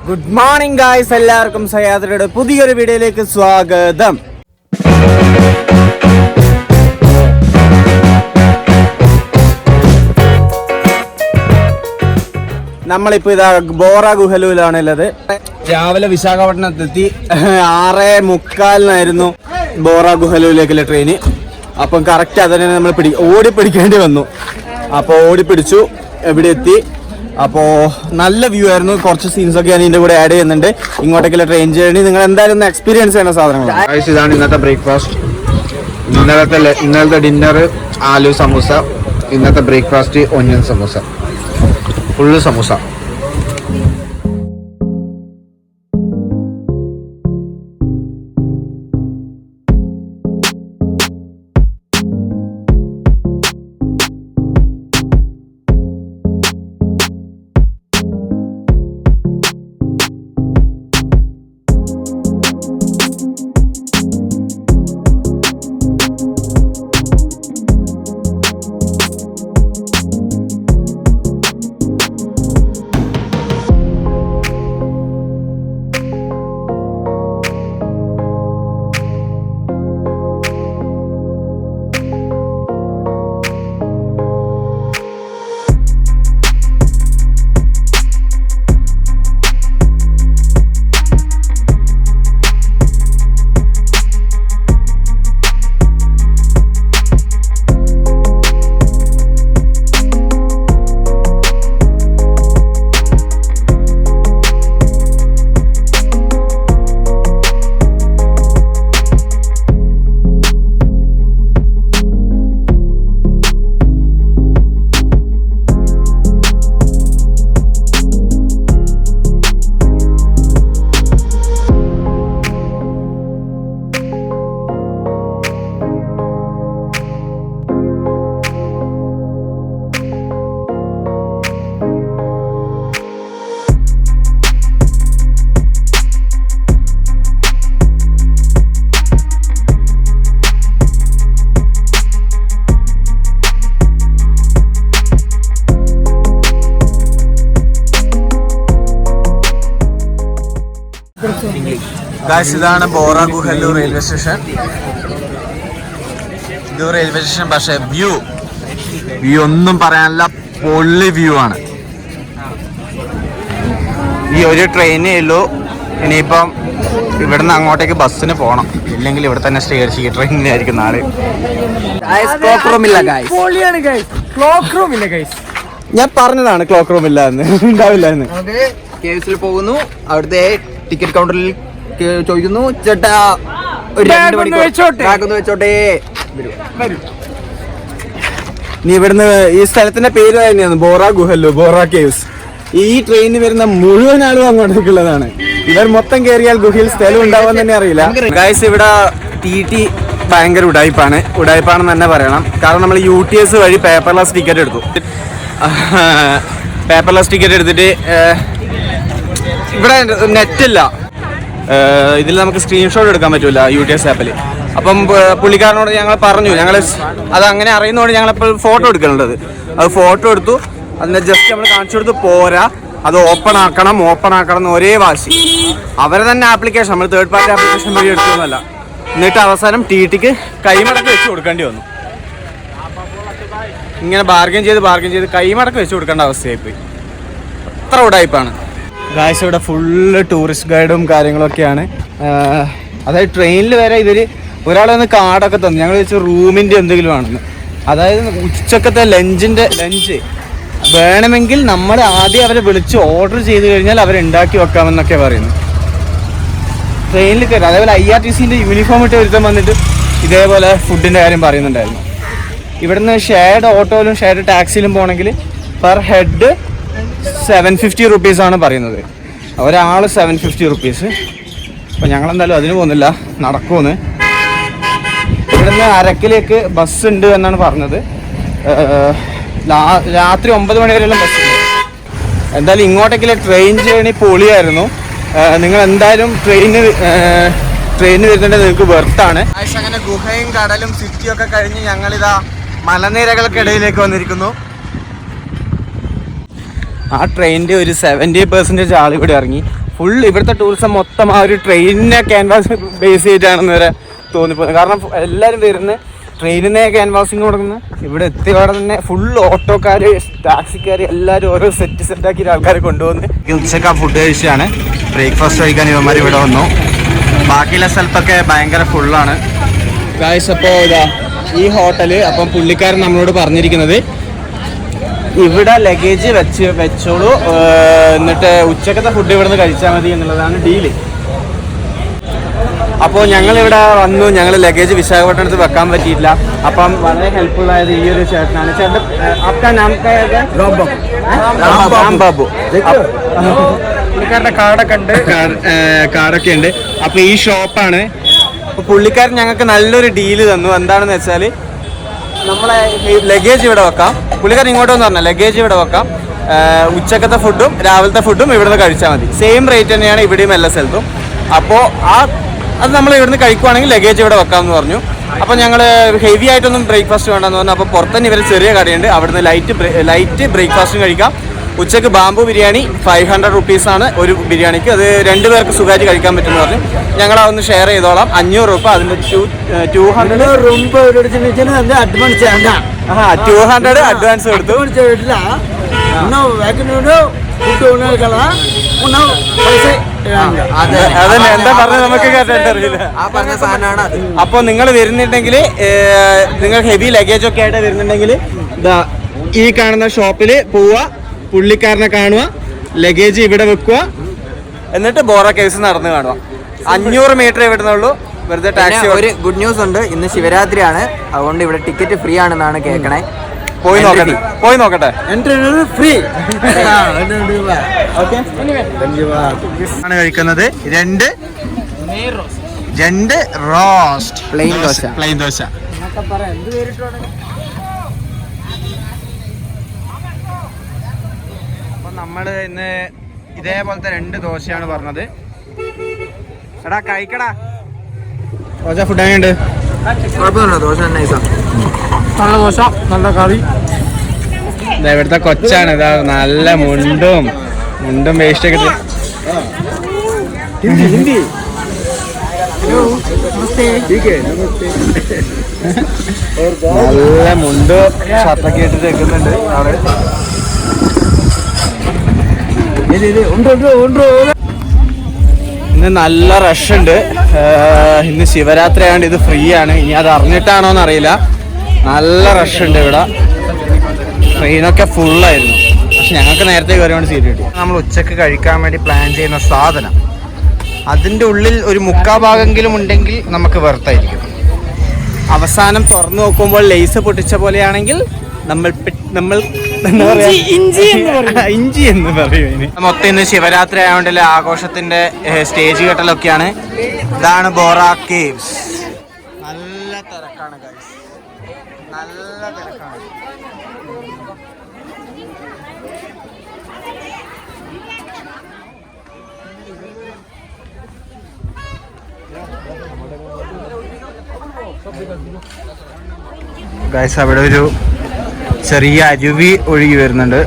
Good morning guys, എല്ലാവർക്കും സഹയാത്രയുടെ പുതിയൊരു വീഡിയോയിലേക്ക് സ്വാഗതം. നമ്മളിപ്പോൾ ഇതാ ബോറ ഗുഹലുവിലാണ് ഉള്ളത്. രാവിലെ വിശാഖപട്ടണത്തെത്തി 6:45 ബോറ ഗുഹലുവിലേക്കുള്ള ട്രെയിന്. അപ്പം കറക്റ്റ് അതിനെ നമ്മൾ ഓടിപ്പിടിക്കേണ്ടി വന്നു. അപ്പോൾ ഓടിപ്പിടിച്ചു, എവിടെ എത്തി. അപ്പോൾ നല്ല വ്യൂ ആയിരുന്നു. കുറച്ച് സീൻസൊക്കെ ഞാൻ ഇതിൻ്റെ കൂടെ ആഡ് ചെയ്യുന്നുണ്ട്. ഇങ്ങോട്ടേക്കുള്ള ട്രെയിൻ ജേർണി നിങ്ങൾ എന്തായാലും ഒന്ന് എക്സ്പീരിയൻസ് ചെയ്യുന്ന സാധനങ്ങളാണ്. ഇതാണ് ഇന്നത്തെ ബ്രേക്ക്ഫാസ്റ്റ്. ഇന്നലത്തെ ഡിന്നർ ആലു സമൂസ, ഇന്നത്തെ breakfast onion samosa, full samosa. ഇതാണ് ബോറ ഗുഹലു റെയിൽവേ സ്റ്റേഷൻ. ഇത് റെയിൽവേ സ്റ്റേഷൻ, പക്ഷേ വ്യൂ ഒന്നും പറയാനില്ല, പൊള്ളി വ്യൂ ആണ്. ഈ ഒരു ട്രെയിനേ ഉള്ളൂ. ഇനിയിപ്പം ഇവിടുന്ന് അങ്ങോട്ടേക്ക് ബസ്സിന് പോകണം, ഇല്ലെങ്കിൽ ഇവിടെ തന്നെ സ്റ്റേ അടിച്ച് ട്രെയിനിലായിരിക്കും നാളെ. ഞാൻ പറഞ്ഞതാണ് ക്ലോക്ക് റൂം ഇല്ല എന്ന്, ഉണ്ടാവില്ല എന്ന്. കേസിൽ പോകുന്നു, അവിടുത്തെ ടിക്കറ്റ് കൗണ്ടറിൽ ചോദിക്കുന്നു, ചേട്ടാ ഒരു 2 മണിക്കൂർ വെച്ചോട്ടെ. നീ ഇവിടുന്ന് ഈ സ്ഥലത്തിന്റെ പേര് തന്നെയാണ് ബോറ ഗുഹലു, ബോറ കേവ്സ്. ഈ ട്രെയിനിൽ വരുന്ന മുഴുവൻ ആളും അങ്ങോട്ടേക്കുള്ളതാണ്. ഇവർ മൊത്തം കയറിയാൽ ഗുഹയിൽ സ്ഥലം ഉണ്ടാവുമെന്ന് തന്നെ അറിയില്ല. ഗൈസ്, ഇവിടെ ടി ഭയങ്കര ഉടായ്പാണെന്ന് തന്നെ പറയണം. കാരണം നമ്മൾ UTS വഴി പേപ്പർലെസ് ടിക്കറ്റ് എടുത്തു. പേപ്പർലെസ് ടിക്കറ്റ് എടുത്തിട്ട് ഇവിടെ നെറ്റില്ല, ഇതിൽ നമുക്ക് സ്ക്രീൻഷോട്ട് എടുക്കാൻ പറ്റൂല UTS ആപ്പിൽ. അപ്പം പുള്ളിക്കാരനോട് ഞങ്ങൾ പറഞ്ഞു, ഞങ്ങൾ അത് അങ്ങനെ അറിയുന്നതുകൊണ്ട് ഞങ്ങളെപ്പോൾ ഫോട്ടോ എടുക്കുന്നുള്ളത്. അത് ഫോട്ടോ എടുത്തു, അതിനെ ജസ്റ്റ് നമ്മൾ കാണിച്ചു കൊടുത്ത് പോരാ, അത് ഓപ്പൺ ആക്കണം എന്ന് ഒരേ വാശി. അവരെ തന്നെ ആപ്ലിക്കേഷൻ, നമ്മൾ തേർഡ് പാർട്ടി ആപ്ലിക്കേഷൻ വഴി എടുക്കുന്നതല്ല. എന്നിട്ട് അവസാനം TTക്ക് കൈമടക്ക് വെച്ച് കൊടുക്കേണ്ടി വന്നു. ഇങ്ങനെ ബാർഗൻ ചെയ്ത് കൈമടക്ക് വെച്ച് കൊടുക്കേണ്ട അവസ്ഥയായിപ്പോയി. അത്ര ഉടായ്പാണ്. ഗായ്സ്, ഇവിടെ ഫുള്ള് ടൂറിസ്റ്റ് ഗൈഡും കാര്യങ്ങളൊക്കെയാണ്. അതായത് ട്രെയിനിൽ വരെ ഇവർ ഒരാൾ വന്ന് കാർഡൊക്കെ തന്നു. ഞങ്ങൾ വെച്ച് റൂമിൻ്റെ എന്തെങ്കിലും ആണെന്ന്. അതായത് ഉച്ചക്കത്തെ ലഞ്ച് വേണമെങ്കിൽ നമ്മൾ ആദ്യം അവരെ വിളിച്ച് ഓർഡർ ചെയ്ത് കഴിഞ്ഞാൽ അവരുണ്ടാക്കി വെക്കാമെന്നൊക്കെ പറയുന്നു. ട്രെയിനിൽ കയറി. അതേപോലെ IRTCൻ്റെ യൂണിഫോം ഇട്ട് ഒരുത്തം വന്നിട്ട് ഇതേപോലെ ഫുഡിൻ്റെ കാര്യം പറയുന്നുണ്ടായിരുന്നു. ഇവിടുന്ന് ഷെയർഡ് ഓട്ടോയിലും ഷെയർഡ് ടാക്സിയിലും പോകണമെങ്കിൽ പെർ ഹെഡ് 750 റുപ്പീസാണ് പറയുന്നത്. ഒരാൾ 750 റുപ്പീസ്. അപ്പോൾ ഞങ്ങളെന്തായാലും അതിന് പോകുന്നില്ല, നടക്കുമെന്ന്. ഇവിടുന്ന് അരക്കിലേക്ക് ബസ് ഉണ്ട് എന്നാണ് പറഞ്ഞത്. രാത്രി 9 മണി വരെയുള്ള ബസ്സുണ്ട്. എന്തായാലും ഇങ്ങോട്ടേക്കുള്ള ട്രെയിൻ ജേർണി പൊളിയായിരുന്നു. നിങ്ങൾ എന്തായാലും ട്രെയിന് വരുന്നുണ്ടെങ്കിൽ നിങ്ങൾക്ക് വെർത്താണ്. അങ്ങനെ ഗുഹയും കടലും സിറ്റിയും ഒക്കെ കഴിഞ്ഞ് ഞങ്ങളിതാ മലനിരകൾക്കിടയിലേക്ക് വന്നിരിക്കുന്നു. ആ ട്രെയിനിൻ്റെ ഒരു 70% ആൾ ഇവിടെ ഇറങ്ങി. ഫുൾ ഇവിടുത്തെ ടൂറിസം മൊത്തം ആ ഒരു ട്രെയിനിനെ ക്യാൻവാസ് ബേസ് ചെയ്തിട്ടാണെന്ന് വരെ തോന്നിപ്പോകുന്നത്. കാരണം എല്ലാവരും വരുന്നത് ട്രെയിനിനെ ക്യാൻവാസിങ് കൊടുക്കുന്നത്. ഇവിടെ എത്തിയപാടെ തന്നെ ഫുൾ ഓട്ടോക്കാർ, ടാക്സിക്കാർ എല്ലാവരും ഓരോ സെറ്റാക്കിയിട്ട് ആൾക്കാരെ കൊണ്ടുവന്ന് ഉച്ചക്ക് ആ ഫുഡ് കഴിച്ചാണ് ബ്രേക്ക്ഫാസ്റ്റ് കഴിക്കാൻ ഇവന്മാർ ഇവിടെ വന്നു. ബാക്കിയുള്ള സ്ഥലത്തൊക്കെ ഭയങ്കര ഫുള്ളാണ് ഗായ്സ്. അപ്പോൾ ഇതാ ഈ ഹോട്ടല്, അപ്പം പുള്ളിക്കാരൻ നമ്മളോട് പറഞ്ഞിരിക്കുന്നത് ഇവിടെ ലഗേജ് വെച്ചോളൂ, എന്നിട്ട് ഉച്ചക്കത്തെ ഫുഡ് ഇവിടെ നിന്ന് കഴിച്ചാൽ മതി എന്നുള്ളതാണ് ഡീല്. അപ്പോൾ ഞങ്ങളിവിടെ വന്നു, ഞങ്ങൾ ലഗേജ് വിശാഖപട്ടണത്ത് വെക്കാൻ പറ്റിയില്ല. അപ്പം വളരെ ഹെൽപ്ഫുൾ ആയത് ഈ ഒരു ചേട്ടനാണ്. ചേട്ടൻ ആപ്കാ നാം ബാബു. പുള്ളിക്കാരൻ്റെ കാർഡൊക്കെ ഉണ്ട്. അപ്പോൾ ഈ ഷോപ്പാണ്. അപ്പോൾ പുള്ളിക്കാരൻ ഞങ്ങൾക്ക് നല്ലൊരു ഡീല് തന്നു. എന്താണെന്ന് വെച്ചാൽ നമ്മളെ ലഗേജ് ഇവിടെ വെക്കാം. പുള്ളിക്കാരൻ ഇങ്ങോട്ടെന്ന് പറഞ്ഞാൽ ലഗേജ് ഇവിടെ വെക്കാം, ഉച്ചക്കത്തെ ഫുഡും രാവിലത്തെ ഫുഡും ഇവിടുന്ന് കഴിച്ചാൽ മതി. സെയിം റേറ്റ് തന്നെയാണ് ഇവിടെയും എല്ലാ സ്ഥലത്തും. അപ്പോൾ അത് നമ്മൾ ഇവിടുന്ന് കഴിക്കുവാണെങ്കിൽ ലഗേജ് ഇവിടെ വെക്കാമെന്ന് പറഞ്ഞു. അപ്പോൾ ഞങ്ങൾ ഹെവി ആയിട്ടൊന്നും ബ്രേക്ക്ഫാസ്റ്റ് വേണ്ടെന്ന് പറഞ്ഞു. അപ്പോൾ പുറത്തുതന്നെ ഇവർ ചെറിയ കടയുണ്ട്, അവിടുന്ന് ലൈറ്റ് ബ്രേക്ക്ഫാസ്റ്റും കഴിക്കാം. ഉച്ചക്ക് ബാംബു ബിരിയാണി 500 റുപ്പീസാണ് ഒരു ബിരിയാണിക്ക്. അത് 2 പേർക്ക് സുഖമായിട്ട് കഴിക്കാൻ പറ്റുമെന്ന് പറഞ്ഞു. ഞങ്ങൾ അതൊന്ന് ഷെയർ ചെയ്തോളാം. 500 രൂപ, അതിൻ്റെ 200 അഡ്വാൻസ് കൊടുത്തു. അതന്നെ എന്താ പറഞ്ഞത് നമുക്ക് കേട്ടിട്ടറിയില്ല. അപ്പോൾ നിങ്ങൾ വരുന്നുണ്ടെങ്കിൽ, നിങ്ങൾ ഹെവി ലഗേജ് ഒക്കെ ആയിട്ട് വരുന്നുണ്ടെങ്കിൽ ഇതാ ഈ കാണുന്ന ഷോപ്പിൽ പോവുക, പുള്ളിക്കാരനെ കാണുക, ലഗേജ് ഇവിടെ വെക്കുക, എന്നിട്ട് ബോറ കേവ്സ് നടന്ന് കാണുക. 500 മീറ്റർ ഇവിടുന്നുള്ളൂ. വെറുതെ ടാക്സി. ഒരു ഗുഡ് ന്യൂസ് ഉണ്ട്, ഇന്ന് ശിവരാത്രിയാണ്, അതുകൊണ്ട് ഇവിടെ ടിക്കറ്റ് ഫ്രീ ആണെന്നാണ് കേൾക്കണേ. പോയി നോക്കട്ടെ. എൻട്രി ഫ്രീ ആണ് കഴിക്കുന്നത്. 2 റോസ്റ്റ് പ്ലെയിൻ ദോശ. അപ്പൊ നമ്മള് ഇന്ന് ഇതേപോലത്തെ 2 ദോശയാണ് പറഞ്ഞത്. എടാ കഴിക്കടാ. ദോശ ഫുഡ് എങ്ങനെയുണ്ട്? കുഴപ്പമൊന്നുമില്ല, ദോശ നൈസാണ്. നല്ല ദോശ, നല്ല കറി. ഇവിടുത്തെ കൊച്ചാണ്, ഇതാ നല്ല മുണ്ടും വേസ്റ്റ് ഒക്കെ. നല്ല മുണ്ട് ഷർട്ടൊക്കെ ഇട്ടിട്ട് വെക്കുന്നുണ്ട് അവിടെ. ഇന്ന് നല്ല റഷ് ഉണ്ട്. ഇന്ന് ശിവരാത്രി ആയതുകൊണ്ട് ഇത് ഫ്രീ ആണ്. ഇനി അത് അറിഞ്ഞിട്ടാണോന്ന് അറിയില്ല. നല്ല റഷ് ഉണ്ട് ഇവിടെ. ട്രെയിനൊക്കെ ഫുള്ളായിരുന്നു. പക്ഷെ ഞങ്ങൾക്ക് നേരത്തെ കയറിയോണ്ട് സീറ്റ് കിട്ടി. നമ്മൾ ഉച്ചക്ക് കഴിക്കാൻ വേണ്ടി പ്ലാൻ ചെയ്യുന്ന സാധനം, അതിൻ്റെ ഉള്ളിൽ ഒരു 3/4 ഭാഗമെങ്കിലും ഉണ്ടെങ്കിൽ നമുക്ക് വെറുത്തായിരിക്കും. അവസാനം തുറന്നു നോക്കുമ്പോൾ ലേസ് പൊട്ടിച്ച പോലെയാണെങ്കിൽ നമ്മൾ എന്താ പറയാ, ഇഞ്ചി എന്ന് പറയും. മൊത്തം ഇന്ന് ശിവരാത്രി ആയതുകൊണ്ടല്ലേ ആഘോഷത്തിന്റെ സ്റ്റേജ് കെട്ടലൊക്കെയാണ്. ഇതാണ് ബോറ കേവ്സ്. നല്ല തിരക്കാണ് ഗൈസ്, നല്ല തിരക്കാണ്. ഗൈസ് അവിടെ ഒരു ചെറിയ അരുവി ഒഴുകി വരുന്നുണ്ട്.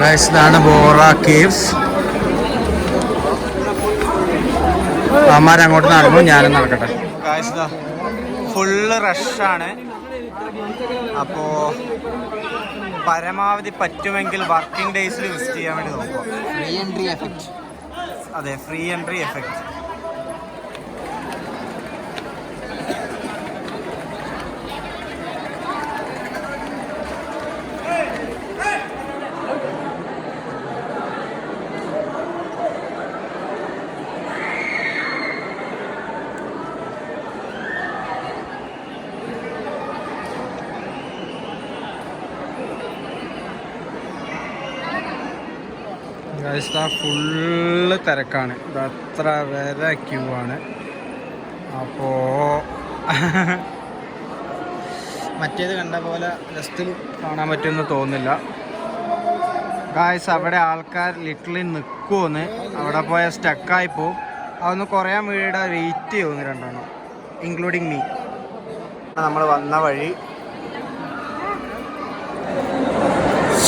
ഗൈസ് ഇതാണ് ബോറ കേവ്സ്. അമ്മാരങ്ങോട്ട് നടന്നു, ഞാനും നടക്കട്ടെ. ഗൈസ് ഫുള്ള് റഷാണ്. അപ്പോൾ പരമാവധി പറ്റുമെങ്കിൽ വർക്കിംഗ് ഡേയ്സിൽ വിസിറ്റ് ചെയ്യാൻ വേണ്ടി നോക്കുക. Free entry effect. അതെ, ഫ്രീ എൻട്രി എഫക്റ്റ്. ഫുള്ള് തിരക്കാണ്. ഇത് അത്ര വരെ ക്യൂ ആണ്. അപ്പോൾ മറ്റേത് കണ്ട പോലെ ജസ്റ്റ് കാണാൻ പറ്റുമെന്ന് തോന്നുന്നില്ല. ഗായ്സ് അവിടെ ആൾക്കാർ ലിറ്ററലി നിൽക്കുമെന്ന്, അവിടെ പോയാൽ സ്റ്റക്കായി പോവും. അതൊന്ന് കുറയാൻ വേണ്ടിയിട്ട് വെയിറ്റ് ചെയ്യുമെന്ന് 2 എണ്ണം, ഇൻക്ലൂഡിങ് മീ. നമ്മൾ വന്ന വഴി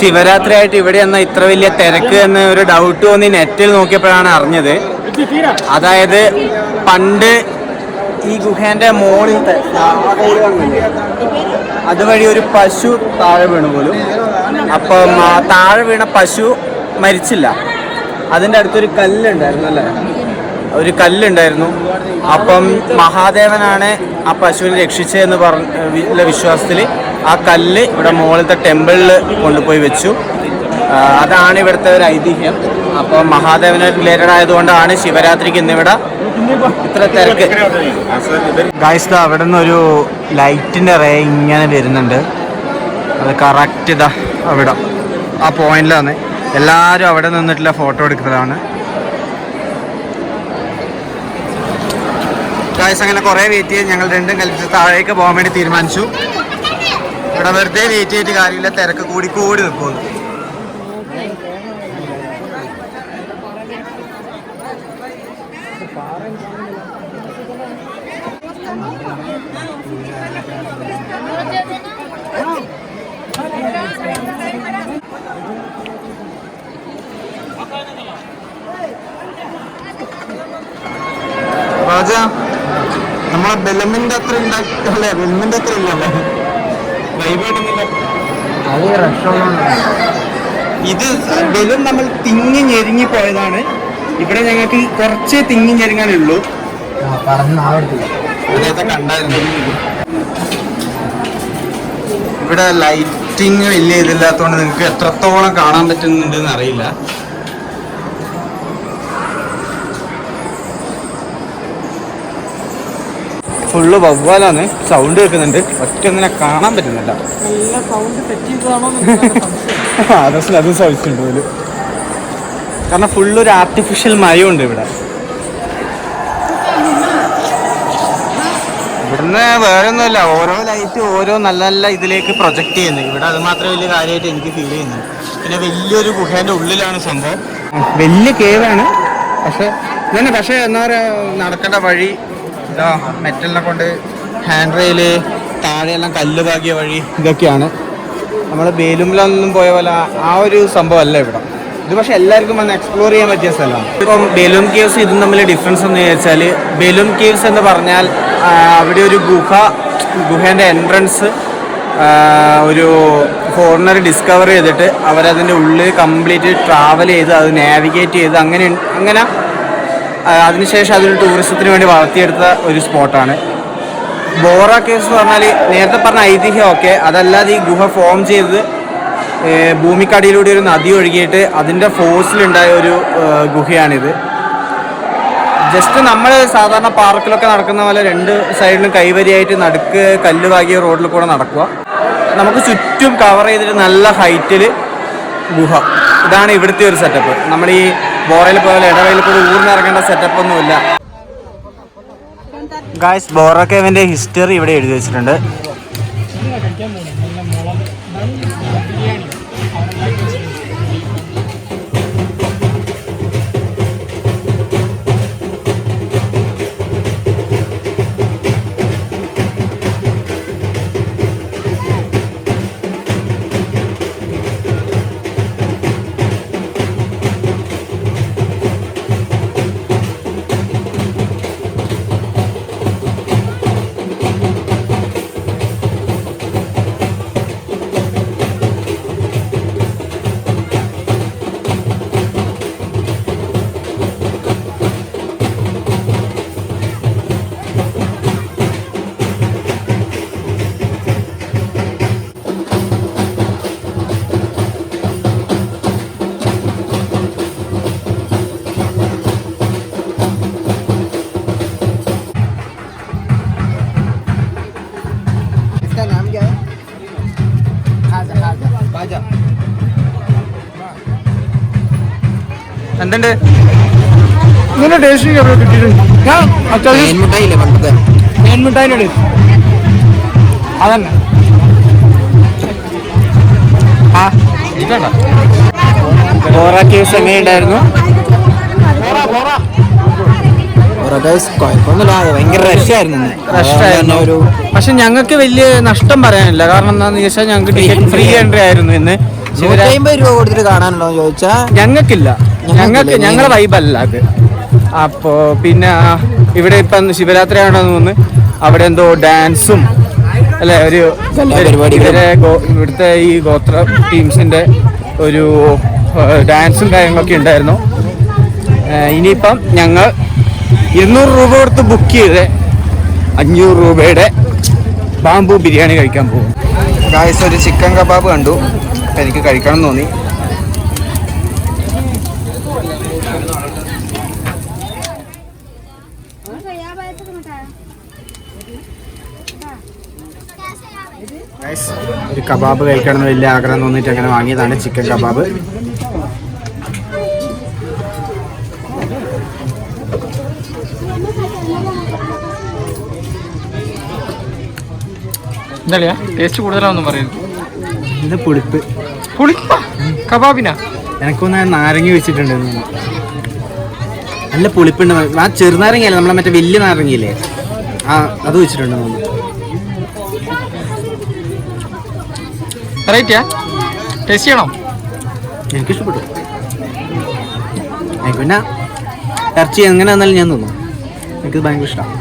ശിവരാത്രി ആയിട്ട് ഇവിടെ എന്നാ ഇത്ര വലിയ തിരക്ക് എന്ന് ഒരു ഡൗട്ട് തോന്നി നെറ്റിൽ നോക്കിയപ്പോഴാണ് അറിഞ്ഞത്. അതായത് പണ്ട് ഈ ഗുഹേന്റെ മോളിൽ അതുവഴി ഒരു പശു താഴെ വീണു പോലും. അപ്പം താഴെ വീണ പശു മരിച്ചില്ല. അതിൻ്റെ അടുത്തൊരു കല്ലുണ്ടായിരുന്നു അല്ലേ, ഒരു കല്ലുണ്ടായിരുന്നു. അപ്പം മഹാദേവനാണ് ആ പശുവിനെ രക്ഷിച്ചതെന്ന് പറഞ്ഞ വിശ്വാസത്തിൽ ആ കല്ല് ഇവിടെ മുകളിലത്തെ ടെമ്പിളിൽ കൊണ്ടുപോയി വെച്ചു. അതാണ് ഇവിടുത്തെ ഒരു ഐതിഹ്യം. അപ്പോൾ മഹാദേവന് റിലേറ്റഡ് ആയതുകൊണ്ടാണ് ശിവരാത്രിക്ക് ഇന്നിവിടെ ഇത്ര തിരക്ക്. ഗായ്സ് അവിടെ നിന്നൊരു ലൈറ്റിൻ്റെ റേ ഇങ്ങനെ വരുന്നുണ്ട്. അത് കറക്റ്റ് ഇതാ അവിടെ ആ പോയിന്റിലാണ്. എല്ലാവരും അവിടെ നിന്നിട്ടുള്ള ഫോട്ടോ എടുക്കുന്നതാണ്. ഗായ്സ് അങ്ങനെ കുറേ വെയിറ്റ് ചെയ്ത് ഞങ്ങൾ രണ്ടും കൽപ്പിച്ച് താഴേക്ക് പോകാൻ വേണ്ടി തീരുമാനിച്ചു. ഇവിടെ വെറുതെ വെയിറ്റ് ചെയ്തിട്ട് കാര്യമില്ല, തിരക്ക് കൂടി നിൽക്കുന്നു. രാജ നമ്മളെ ബെലമിന്റെ അത്ര ഉണ്ടാക്കില്ലേ, ബെലമിന്റെ അത്ര ഇല്ലല്ലേ ഇത് ബലൂൺ നമ്മൾ തിങ്ങി ഞെരുങ്ങി പോയതാണ്. ഇവിടെ ഞങ്ങൾക്ക് കുറച്ച് തിങ്ങി ഞെരുങ്ങാനുള്ളൂ. കണ്ടായിരുന്നു ഇവിടെ ലൈറ്റിങ് വലിയ ഇതില്ലാത്തതുകൊണ്ട് നിങ്ങൾക്ക് എത്രത്തോളം കാണാൻ പറ്റുന്നുണ്ടെന്ന് അറിയില്ല. ഫുള്ള് വവ്വാലാണ്, സൗണ്ട് കേൾക്കുന്നുണ്ട്. ഒറ്റ ഒന്നിനെ കാണാൻ പറ്റുന്നില്ല. അതും സഹിച്ചിട്ടുണ്ട് പോലും. കാരണം ഫുള്ളൊരു ആർട്ടിഫിഷ്യൽ മയമുണ്ട് ഇവിടെ. ഇവിടുന്ന് വേറെ ഒന്നുമില്ല, ഓരോ ലൈറ്റ് ഓരോ നല്ല നല്ല ഇതിലേക്ക് പ്രൊജക്റ്റ് ചെയ്യുന്നത്. ഇവിടെ അത് മാത്രമേ വലിയ കാര്യമായിട്ട് എനിക്ക് ഫീൽ ചെയ്യുന്നത്. പിന്നെ വലിയൊരു ഗുഹേൻ്റെ ഉള്ളിലാണ് സംഭവം. വലിയ കേവാണ്. പക്ഷേ എന്താ പറയുക, നടക്കേണ്ട വഴി ഇതാ മെറ്റലിനെ കൊണ്ട് ഹാൻഡ് റെയില്, താഴെയെല്ലാം കല്ല് പാകിയ വഴി, ഇതൊക്കെയാണ്. നമ്മൾ ബേലുമിലൊന്നും പോയ പോലെ ആ ഒരു സംഭവം അല്ല ഇവിടെ. ഇത് പക്ഷെ എല്ലാവർക്കും വന്ന് എക്സ്പ്ലോർ ചെയ്യാൻ പറ്റിയ സ്ഥലമാണ്. ഇപ്പം ബലൂൺ കേവ്സ് ഇതും തമ്മിൽ ഡിഫറൻസ് എന്ന് ചോദിച്ചാൽ, ബലൂൺ കേവ്സ് എന്ന് പറഞ്ഞാൽ അവിടെ ഒരു ഗുഹേൻ്റെ എൻട്രൻസ് ഒരു ഫോറിനർ ഡിസ്കവർ ചെയ്തിട്ട് അവരതിൻ്റെ ഉള്ളിൽ കംപ്ലീറ്റ് ട്രാവൽ ചെയ്ത് അത് നാവിഗേറ്റ് ചെയ്ത് അങ്ങനെ അതിനുശേഷം അതൊരു ടൂറിസത്തിന് വേണ്ടി വളർത്തിയെടുത്ത ഒരു സ്പോട്ടാണ്. ബോറ കേവ്സ് എന്ന് പറഞ്ഞാൽ നേരത്തെ പറഞ്ഞ ഐതിഹ്യമൊക്കെ, അതല്ലാതെ ഈ ഗുഹ ഫോം ചെയ്ത് ഭൂമിക്കടിയിലൂടെ ഒരു നദി ഒഴുകിയിട്ട് അതിൻ്റെ ഫോഴ്സിലുണ്ടായ ഒരു ഗുഹയാണിത്. ജസ്റ്റ് നമ്മൾ സാധാരണ പാർക്കിലൊക്കെ നടക്കുന്ന പോലെ രണ്ട് സൈഡിലും കൈവരിയായിട്ട് നടുക്ക് കല്ല് പാകിയ റോഡിൽ കൂടെ നടക്കുക. നമുക്ക് ചുറ്റും കവർ ചെയ്തിട്ട് നല്ല ഹൈറ്റിൽ ഗുഹ. ഇതാണ് ഇവിടുത്തെ ഒരു സെറ്റപ്പ്. നമ്മൾ ഈ ബോറയിൽ പോലെ ഇടവയിൽ കൂടെ ഊർന്നിറങ്ങേണ്ട സെറ്റപ്പ് ഒന്നുമില്ല. ഗായ്സ്, ബോറ കേവിൻ്റെ ഹിസ്റ്ററി ഇവിടെ എഴുതി വെച്ചിട്ടുണ്ട്. എന്തുണ്ട് ഇങ്ങനെ ടേസ്റ്റിംഗ് അവിടെ കിട്ടിയിട്ടുണ്ട്. ഞാൻ മിഠായിൻ്റെ അതന്നെ ബോറ കേവ്സ് എങ്ങനെയുണ്ടായിരുന്നു? ഭയങ്കര റഷായിരുന്നു. പക്ഷെ ഞങ്ങൾക്ക് വലിയ നഷ്ടം പറയാനില്ല. കാരണം എന്താണെന്ന് ചോദിച്ചാൽ ഞങ്ങൾക്ക് ടിക്കറ്റ് ഫ്രീ എൻട്രി ആയിരുന്നു ഇന്ന്. 150 രൂപ കൊടുത്തിട്ട് കാണാനുണ്ടോ ചോദിച്ചാ ഞങ്ങൾക്കില്ല, ഞങ്ങളെ വൈബല്ല അത്. അപ്പോ പിന്നെ ഇവിടെ ഇപ്പം ശിവരാത്രി ആണെന്ന് തോന്നുന്നു, അവിടെ എന്തോ ഡാൻസും അല്ലെ ഒരു ഇവിടുത്തെ ഈ ഗോത്ര ടീംസിന്റെ ഒരു ഡാൻസും കാര്യങ്ങളൊക്കെ ഉണ്ടായിരുന്നു. ഇനിയിപ്പം ഞങ്ങൾ 200 രൂപ കൊടുത്ത് ബുക്ക് ചെയ്ത് 500 രൂപയുടെ ബാംബു ബിരിയാണി കഴിക്കാൻ പോകും. ഗായ്സ്, ഒരു ചിക്കൻ കബാബ് കണ്ടു, എനിക്ക് കഴിക്കണം എന്ന് തോന്നി. ഒരു കബാബ് കഴിക്കണം എന്ന് വലിയ ആഗ്രഹം തോന്നിയിട്ട് അങ്ങനെ വാങ്ങിയതാണ് ചിക്കൻ കബാബ്. എന്താ ടേസ്റ്റ് കൂടുതലാണെന്നും പറയുന്നു. ഇത് പുളിപ്പാ കബാബിനാ? എനക്കൊന്ന് നാരങ്ങ വെച്ചിട്ടുണ്ട്, നല്ല പുളിപ്പുണ്ട്. ആ ചെറുനാരങ്ങയല്ലേ, നമ്മളെ മറ്റേ വലിയ നാരങ്ങയില്ലേ, അത് വെച്ചിട്ടുണ്ട്. വെറൈറ്റിയാ? ടേസ്റ്റ് ചെയ്യണോ? എനിക്കിഷ്ടപ്പെട്ടു. പിന്നെ ഇറച്ചി എങ്ങനെ വന്നാലും ഞാൻ തിന്നു, എനിക്കത് ഭയങ്കര ഇഷ്ടമാണ്.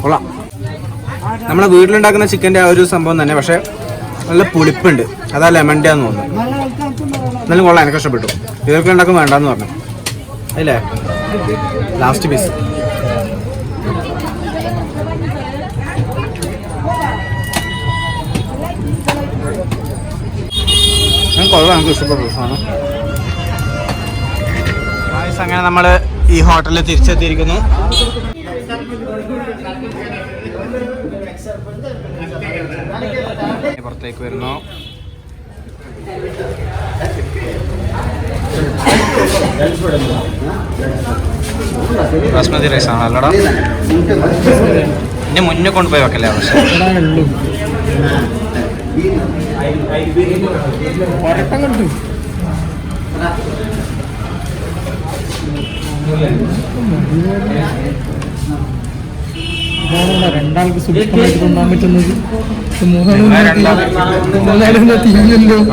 കൊള്ളാം. നമ്മളെ വീട്ടിലുണ്ടാക്കുന്ന ചിക്കൻ്റെ ആ ഒരു സംഭവം തന്നെ, പക്ഷെ നല്ല പുളിപ്പുണ്ട്. അതാ ലെമണിൻ്റെയാന്ന് തോന്നുന്നു. എന്നാലും കൊള്ളാം, എനിക്ക് ഇഷ്ടപ്പെട്ടു. ഇതൊക്കെ ഉണ്ടാക്കും വേണ്ടെന്ന് പറഞ്ഞു അല്ലേ. ലാസ്റ്റ് പീസ് കൊള്ളാം, എനിക്ക് ഇഷ്ടപ്പെട്ടു സാധനം. അങ്ങനെ നമ്മൾ ഈ ഹോട്ടലിൽ തിരിച്ചെത്തിയിരിക്കുന്നു. പുറത്തേക്ക് വരുന്നു. ബാസ്മതി റൈസ് ആണോ? അല്ലടാ, ഇനി മുന്നേ കൊണ്ടുപോയി വെക്കല്ലേ പക്ഷേ. രണ്ടാൾക്ക് സുഖമായിട്ട് കൊണ്ടാൻ പറ്റുന്നത്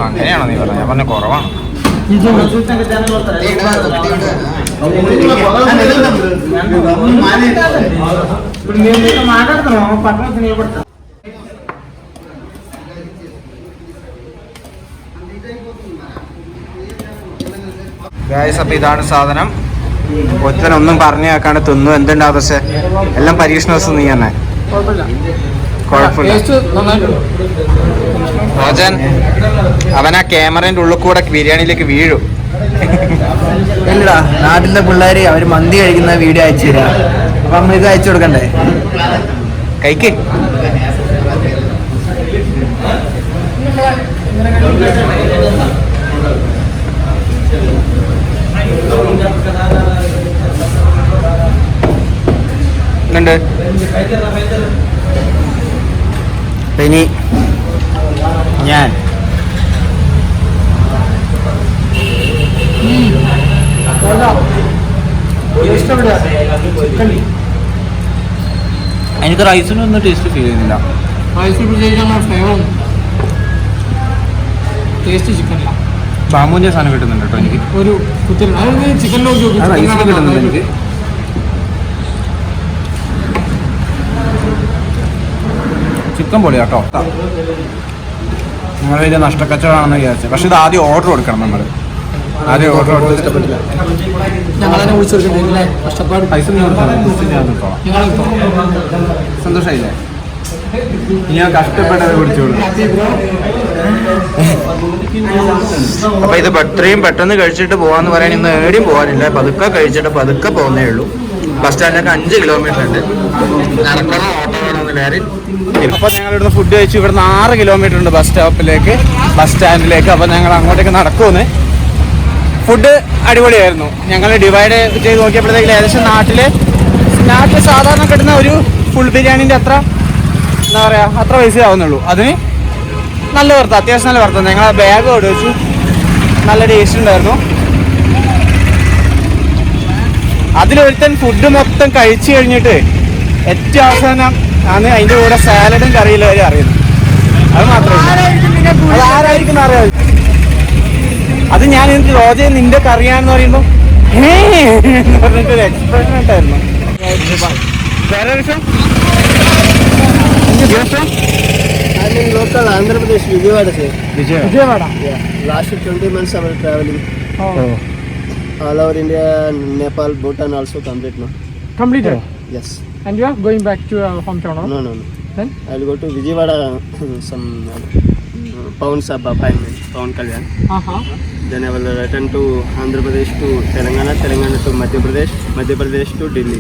അങ്ങനെയാണോ നീ പറഞ്ഞത്? ഞാൻ പറഞ്ഞ കുറവാണ്. ഗായ്സ്, അപ്പൊ ഇതാണ് സാധനം. ഒറ്റനൊന്നും പറഞ്ഞു കേൾക്കാണ്ട് തിന്നു. എന്തുണ്ടാവും പക്ഷെ എല്ലാം പരീക്ഷണ ദിവസം നീ തന്നെ. കുഴപ്പമില്ല. റോജൻ അവൻ ആ ക്യാമറേന്റെ ഉള്ളിൽ കൂടെ ബിരിയാണിയിലേക്ക് വീഴും. ഇല്ലടാ, നാട്ടിലെ പിള്ളേര് അവര് മന്തി കഴിക്കുന്ന വീഡിയോ അയച്ചു തരാം. അപ്പൊ നമ്മൾ ഇത് അയച്ചു കൊടുക്കണ്ടേ? കൈക്ക് ഉണ്ട്. ഇനി ഞാൻ എനിക്ക് റൈസിനൊന്നും ടേസ്റ്റ് ഫീൽ ചെയ്യുന്നില്ല. ടേസ്റ്റ് ചിക്കനില്ല. ബാമ്പൂന്റെ സാധനം കിട്ടുന്നുണ്ട് കേട്ടോ എനിക്ക്. ഒരു റൈസിൽ കിട്ടുന്നുണ്ട് എനിക്ക്. ചിക്കൻ പൊളി കേട്ടോ. നിങ്ങൾ വലിയ നഷ്ടക്കച്ചവടമാണെന്ന് വിചാരിച്ചത്. പക്ഷെ ഇത് ആദ്യം ഓർഡർ കൊടുക്കണം. നമ്മൾ ആദ്യം ഓർഡർ കൊടുത്ത് ഇഷ്ടപ്പെട്ടില്ല. പൈസ സന്തോഷമായില്ലേ? ഞാൻ കഷ്ടപ്പെട്ടത് കുടിച്ചോളൂ. അപ്പൊ ഇത് ഇത്രയും പെട്ടെന്ന് കഴിച്ചിട്ട് പോവാന്ന് പറയാൻ ഇന്ന് ഏടിയും പോകാനില്ല. പതുക്കെ കഴിച്ചിട്ട് പതുക്കെ പോകുന്നേ ഉള്ളൂ. ബസ് സ്റ്റാൻഡിലേക്ക് 5 കിലോമീറ്റർ ഉണ്ട്. നടക്കണം, ഓട്ടോ വേണമെന്നില്ല. അപ്പൊ ഞങ്ങൾ ഇവിടുന്ന് ഫുഡ് കഴിച്ചു. ഇവിടുന്ന് 6 കിലോമീറ്റർ ഉണ്ട് ബസ് സ്റ്റാൻഡിലേക്ക്. അപ്പൊ ഞങ്ങൾ അങ്ങോട്ടേക്ക് നടക്കുമെന്ന്. ഫുഡ് അടിപൊളിയായിരുന്നു. ഞങ്ങൾ ഡിവൈഡ് ചെയ്ത് നോക്കിയപ്പോഴത്തേക്കും ഏകദേശം നാട്ടിൽ സാധാരണ കിട്ടുന്ന ഒരു ഫുൾ ബിരിയാണിൻ്റെ അത്ര എന്താ പറയുക, അത്ര പൈസ ആവുന്നുള്ളൂ. അതിന് നല്ല വർത്ത, അത്യാവശ്യം നല്ല വർത്ത. ഞങ്ങൾ ബാഗ് ഓടി വെച്ചു. നല്ല ടേസ്റ്റ് ഉണ്ടായിരുന്നു. അതിലൊരുത്തൻ ഫുഡ് മൊത്തം കഴിച്ചു കഴിഞ്ഞിട്ട് ഏറ്റവും അവസാനം ആണ് അതിൻ്റെ കൂടെ സാലഡും കറിയിലും വരെ അറിയുന്നു. അത് മാത്രമേ അത് ആരായിരിക്കും അറിയാം. അത് ഞാൻ എനിക്ക് റോജ നിന്റെ കറിയാന്ന് പറയുമ്പോ പറഞ്ഞിട്ടൊരു എക്സ്പ്രഷൻ ഉണ്ടായിരുന്നു. വേറെ വിഷയം I'm in local Andhra Pradesh, Vijayawada, sir. Vijayawada. Yeah. Last 20 months I was traveling. All over India, Nepal, Bhutan also complete now. Completed. Yes. And you are going back to your hometown, no? No. Then? I will go to Vijayawada, some Pawan Sabha, Pawan Kalyan. Then I will return to Andhra Pradesh to Telangana, Telangana to Madhya Pradesh to Delhi.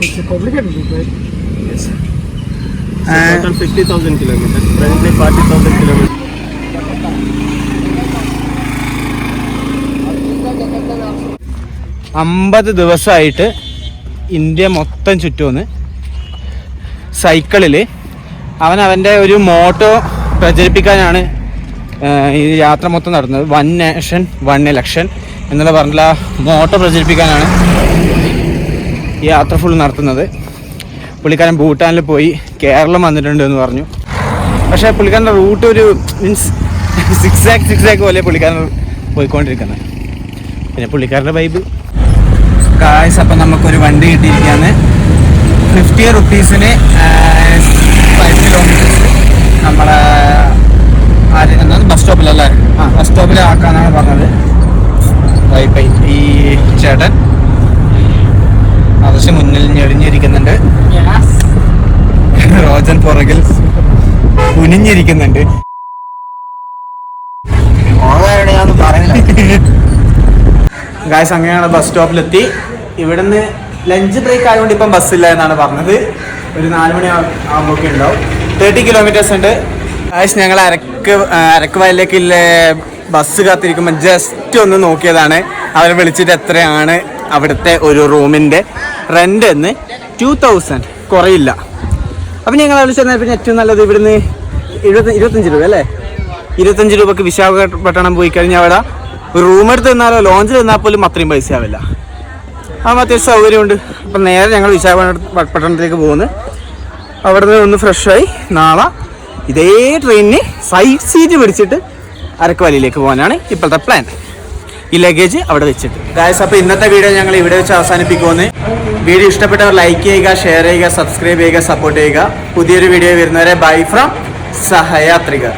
It's a complicated route, right? Yes. So total 50,000 kilometers. Currently 40,000 kilometers. അമ്പത് ദിവസമായിട്ട് India മൊത്തം ചുറ്റുമെന്ന് സൈക്കിളിൽ അവൻ്റെ ഒരു motto പ്രചരിപ്പിക്കാനാണ് ഈ യാത്ര മൊത്തം നടത്തുന്നത്. 1 നേഷൻ 1 ഇലക്ഷൻ എന്നുള്ള പറഞ്ഞില്ല മോട്ടോ പ്രചരിപ്പിക്കാനാണ് ഈ യാത്ര ഫുൾ നടത്തുന്നത്. പുള്ളിക്കാരൻ ഭൂട്ടാനിൽ പോയി കേരളം വന്നിട്ടുണ്ട് എന്ന് പറഞ്ഞു. പക്ഷേ പുള്ളിക്കാരൻ്റെ റൂട്ട് ഒരു മീൻസ് സിക്സാക്ക് പോലെ പുള്ളിക്കാരൻ പോയിക്കൊണ്ടിരിക്കുന്നത്. പിന്നെ പുള്ളിക്കാരൻ്റെ വൈബ് കായ്സ്. അപ്പം നമുക്കൊരു വണ്ടി കിട്ടിയിരിക്കുകയാണ് 50 റുപ്പീസിന് 5 കിലോമീറ്റേഴ്സ് നമ്മളെ എന്താണ് ബസ് സ്റ്റോപ്പിലല്ലേ? ബസ് സ്റ്റോപ്പിൽ ആക്കാനാണ് പറഞ്ഞത്. വൈഫൈ ഈ ചേട്ടൻ ആവശ്യം മുന്നിൽ ഞെളിഞ്ഞിരിക്കുന്നുണ്ട്. റോജൻ പുറകിൽ കുനിഞ്ഞിരിക്കുന്നുണ്ട്. ഗായ്സ് അങ്ങനെയാണ് ബസ് സ്റ്റോപ്പിലെത്തി. ഇവിടുന്ന് ലഞ്ച് ബ്രേക്ക് ആയതുകൊണ്ട് ഇപ്പം ബസ്സില്ല എന്നാണ് പറഞ്ഞത്. ഒരു 4 മണി ആകുമ്പോഴൊക്കെ ഉണ്ടാവും. 30 കിലോമീറ്റേഴ്സ് ഉണ്ട്. ഗായ്സ് ഞങ്ങൾ അരക്ക് വയലിലേക്കുള്ള ബസ് കാത്തിരിക്കുമ്പോൾ ജസ്റ്റ് ഒന്ന് നോക്കിയതാണ്. അവരെ വിളിച്ചിട്ട് എത്രയാണ് അവിടുത്തെ ഒരു റൂമിൻ്റെ റെൻ്റ് എന്ന്. 2000 കുറയില്ല. അപ്പം ഞങ്ങൾ വിളിച്ചു പിന്നെ ഏറ്റവും നല്ലത് ഇവിടുന്ന് 25 രൂപ അല്ലേ? 25 രൂപക്ക് വിശാഖപട്ടണം പോയി കഴിഞ്ഞാൽ അവിടെ ഒരു റൂം എടുത്ത് നിന്നാലോ ലോഞ്ചിൽ നിന്നാൽ പോലും അത്രയും പൈസ ആവില്ല. അപ്പം അത്യാവശ്യം സൗകര്യമുണ്ട്. അപ്പം നേരെ ഞങ്ങൾ വിശാഖപട്ടണത്തിലേക്ക് പോകുന്നു. അവിടെ നിന്ന് ഒന്ന് ഫ്രഷായി നാളെ ഇതേ ട്രെയിനിന് സൈഡ് സീറ്റ് പിടിച്ചിട്ട് അരക്ക് വയലിലേക്ക് പോകാനാണ് ഇപ്പോഴത്തെ പ്ലാൻ. ഈ ലഗേജ് അവിടെ വെച്ചിട്ട്. ഗായ്സ് അപ്പോൾ ഇന്നത്തെ വീഡിയോ ഞങ്ങൾ ഇവിടെ വെച്ച് അവസാനിപ്പിക്കുമെന്ന്. വീഡിയോ ഇഷ്ടപ്പെട്ടവർ ലൈക്ക് ചെയ്യുക, ഷെയർ ചെയ്യുക, സബ്സ്ക്രൈബ് ചെയ്യുക, സപ്പോർട്ട് ചെയ്യുക. പുതിയൊരു വീഡിയോ വരുന്നവരെ ബൈ ഫ്രം സഹയാത്രികർ.